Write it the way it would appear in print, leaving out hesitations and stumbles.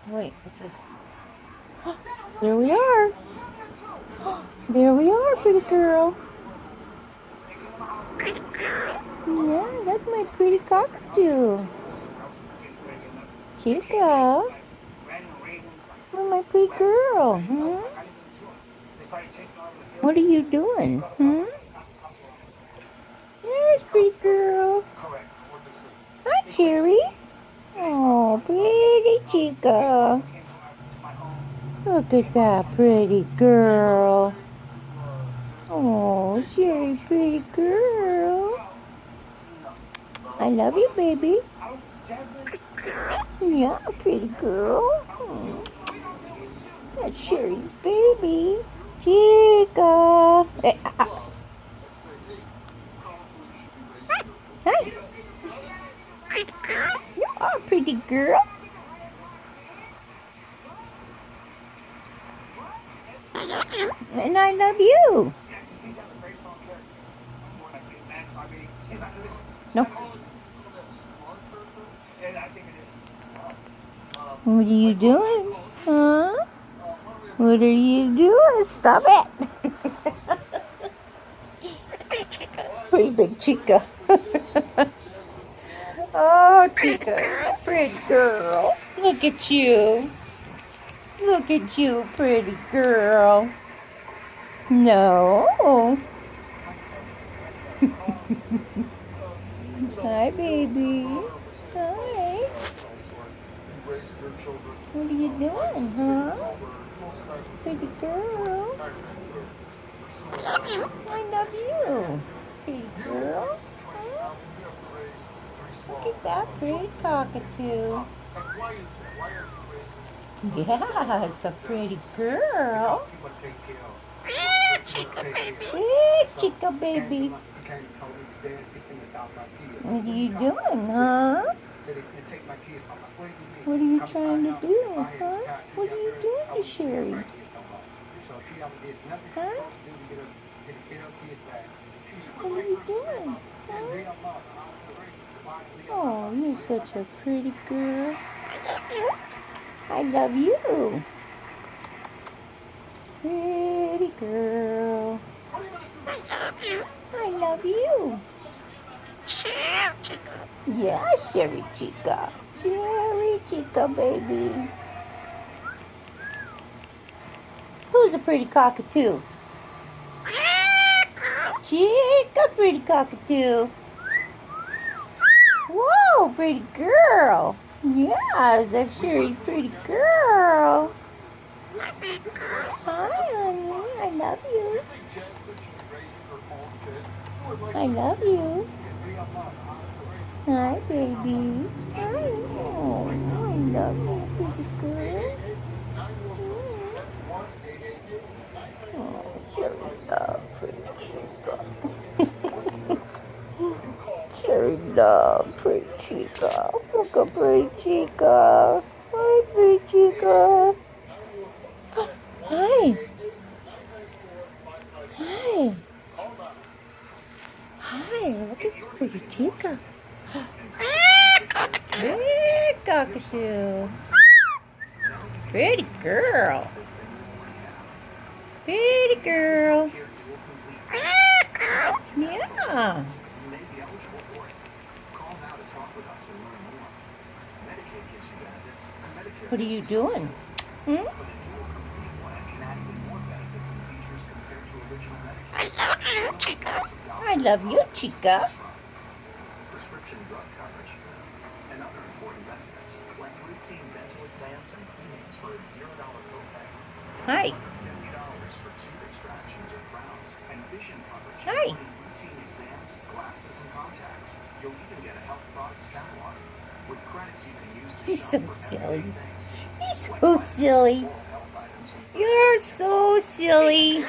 Wait, what's this? There we are. There we are, pretty girl. Yeah, that's my pretty cockatoo. Chica. Oh, my pretty girl. What are you doing? There's pretty girl. Hi, Cherry. Oh, pretty Chica. Look at that pretty girl. Oh, Cherry, pretty girl. I love you, baby. Yeah, pretty girl. That's Sherry's baby. Chica. Hi. You are a pretty girl. And I love you. No. What are you doing? Huh? What are you doing? Stop it. Pretty big Chica. Oh, Chica, pretty girl. Look at you. Look at you, pretty girl. No. Hi, baby. Hi. What are you doing, huh? Pretty girl. I love you. Pretty girl. Huh? Look at that pretty cockatoo. Yes, a pretty girl. Hey, Chica baby. What are you doing, huh? What are you trying to do, huh? What are you doing to Sherry? Huh? What are you doing? Huh? Oh, you're such a pretty girl. I love you. Pretty girl. I love you. Yeah, Sherry Chica. Sherry Chica, baby. Who's a pretty cockatoo? Chica, pretty cockatoo. Whoa, pretty girl. Yes, that's Sherry, pretty girl. Hi, honey. I love you. I love you. Hi, baby. Hi. Oh, I love you, pretty girl. Oh, Sherry love, pretty Chica. Sherry love, pretty Chica. Look at pretty Chica. Hi, pretty Chica. Hi. Hi. Hi, look at pretty Chica. Big cockatoo. Pretty girl. Pretty girl. Yeah. What are you doing? I love you, Chica. Prescription drug coverage and other important benefits, like routine dental exams and cleanings for a $0 copay. Hi. $50 for tooth extractions or crowns, and vision coverage. Hi. Routine exams, glasses, and contacts. You'll even get a health products catalog with credits you can use to. He's so silly. He's so silly. You're so silly.